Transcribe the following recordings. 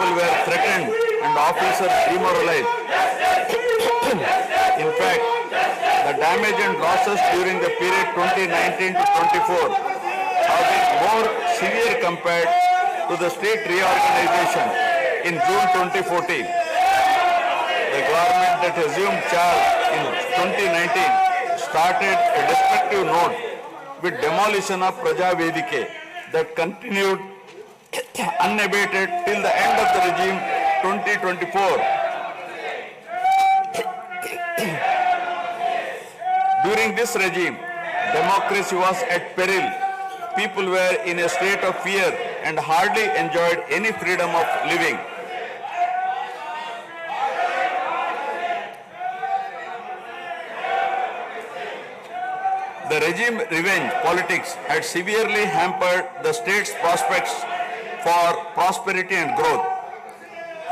people were threatened and officers demoralized. In fact, the damage and losses during the period 2019 to 24 have been more severe compared to the state reorganization in June 2014. The government that assumed charge in 2019 started a destructive note with demolition of Praja Vedike that continued unabated till the end of the regime 2024. During this regime, democracy was at peril. People were in a state of fear and hardly enjoyed any freedom of living. The regime revenge politics had severely hampered the state's prospects for prosperity and growth.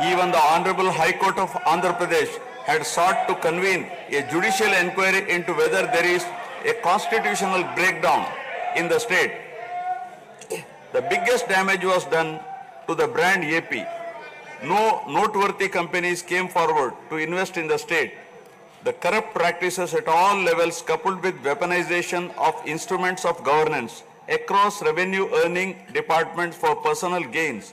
Even the Honorable High Court of Andhra Pradesh had sought to convene a judicial inquiry into whether there is a constitutional breakdown in the state. The biggest damage was done to the brand AP. No noteworthy companies came forward to invest in the state. The corrupt practices at all levels, coupled with weaponization of instruments of governance across revenue earning departments for personal gains,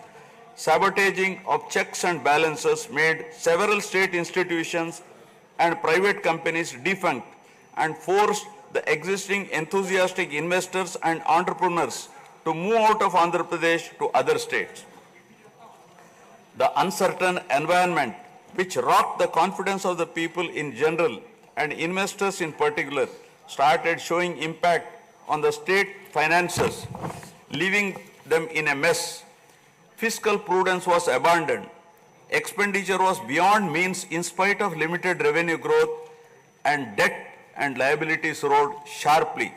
sabotaging of checks and balances made several state institutions and private companies defunct and forced the existing enthusiastic investors and entrepreneurs to move out of Andhra Pradesh to other states. The uncertain environment which rocked the confidence of the people in general and investors in particular started showing impact on the state finances, leaving them in a mess. Fiscal prudence was abandoned. Expenditure was beyond means in spite of limited revenue growth, and debt and liabilities rose sharply.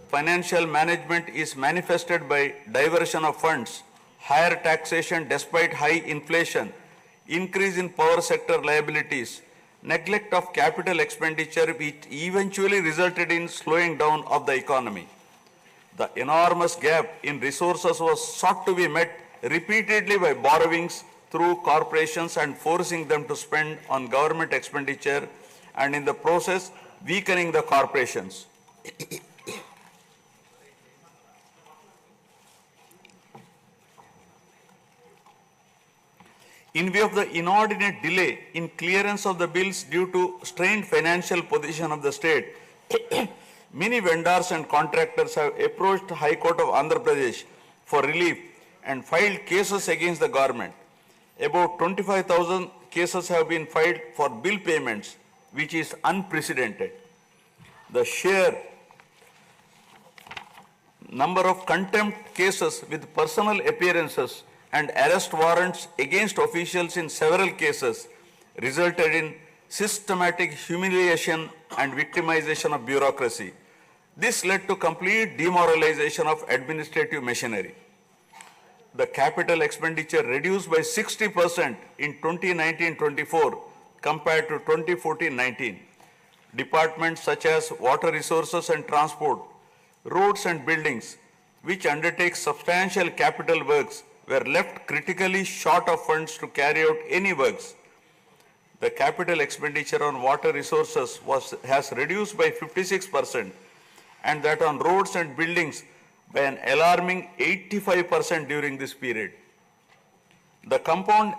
Financial management is manifested by diversion of funds, higher taxation despite high inflation, increase in power sector liabilities, neglect of capital expenditure which eventually resulted in slowing down of the economy. The enormous gap in resources was sought to be met repeatedly by borrowings through corporations and forcing them to spend on government expenditure, and in the process weakening the corporations. In view of the inordinate delay in clearance of the bills due to strained financial position of the state, many vendors and contractors have approached the High Court of Andhra Pradesh for relief and filed cases against the government. About 25,000 cases have been filed for bill payments, which is unprecedented. The sheer number of contempt cases with personal appearances and arrest warrants against officials in several cases resulted in systematic humiliation and victimization of bureaucracy. This led to complete demoralization of administrative machinery. The capital expenditure reduced by 60% in 2019-24 compared to 2014-19. Departments such as water resources and transport, roads and buildings, which undertake substantial capital works, were left critically short of funds to carry out any works. The capital expenditure on water resources has reduced by 56%, and that on roads and buildings by an alarming 85% during this period. The compound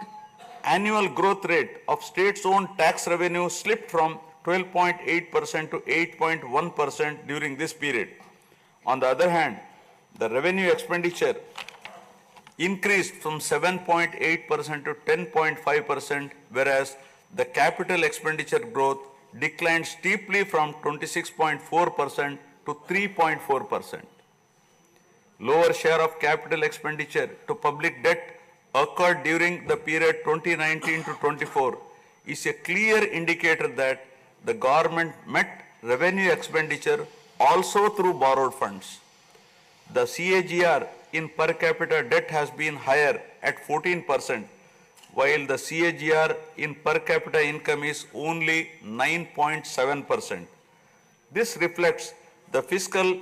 annual growth rate of states-owned tax revenue slipped from 12.8% to 8.1% during this period. On the other hand, the revenue expenditure increased from 7.8% to 10.5%, whereas the capital expenditure growth declined steeply from 26.4% to 3.4%. Lower share of capital expenditure to public debt occurred during the period 2019 to 24 is a clear indicator that the government met revenue expenditure also through borrowed funds. The CAGR in per capita debt has been higher at 14%, while the CAGR in per capita income is only 9.7%. This reflects the fiscal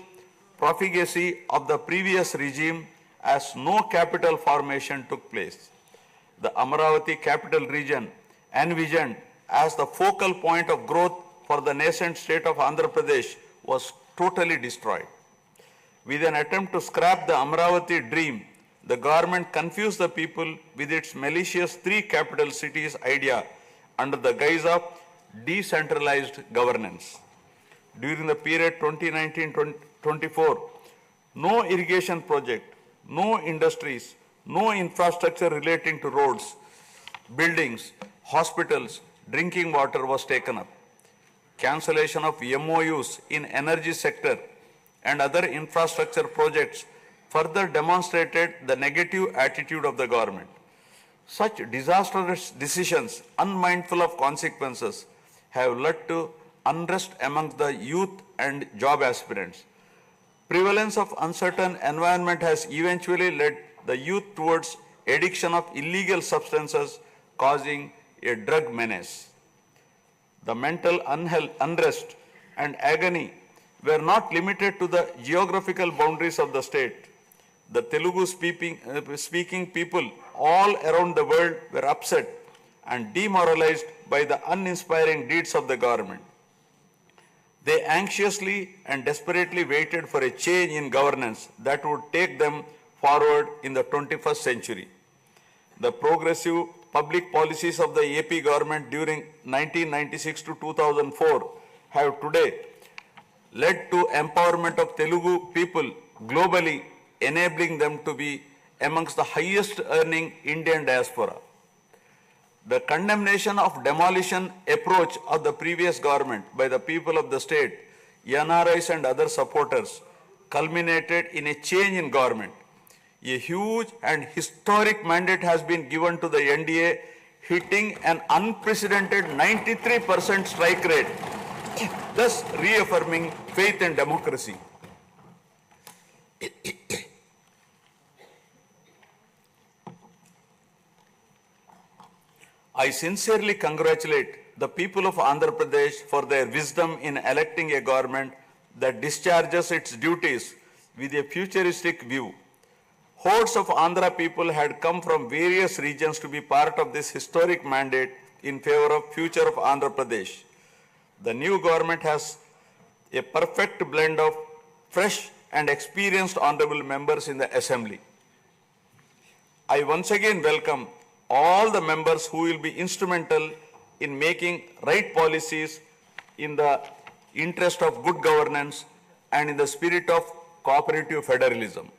profligacy of the previous regime as no capital formation took place. the Amaravati capital region, envisioned as the focal point of growth for the nascent state of Andhra Pradesh, was totally destroyed. With an attempt to scrap the Amaravati dream, the government confused the people with its malicious three capital cities idea under the guise of decentralized governance. During the period 2019-24, no irrigation project, no industries, no infrastructure relating to roads, buildings, hospitals, drinking water was taken up. Cancellation of MOUs in energy sector and other infrastructure projects further demonstrated the negative attitude of the government. Such disastrous decisions, unmindful of consequences, have led to unrest among the youth and job aspirants. Prevalence of uncertain environment has eventually led the youth towards addiction of illegal substances, causing a drug menace. The mental unrest and agony were not limited to the geographical boundaries of the state. The Telugu speaking people all around the world were upset and demoralized by the uninspiring deeds of the government. They anxiously and desperately waited for a change in governance that would take them forward in the 21st century. The progressive public policies of the AP government during 1996 to 2004 have today led to empowerment of Telugu people globally, enabling them to be amongst the highest earning Indian diaspora. The condemnation of demolition approach of the previous government by the people of the state, NRIs and other supporters, culminated in a change in government. A huge and historic mandate has been given to the NDA, hitting an unprecedented 93% strike rate, thus reaffirming faith in democracy. I sincerely congratulate the people of Andhra Pradesh for their wisdom in electing a government that discharges its duties with a futuristic view. Hordes of Andhra people had come from various regions to be part of this historic mandate in favor of future of Andhra Pradesh. The new government has a perfect blend of fresh and experienced honorable members in the assembly. I once again welcome all the members who will be instrumental in making right policies in the interest of good governance and in the spirit of cooperative federalism.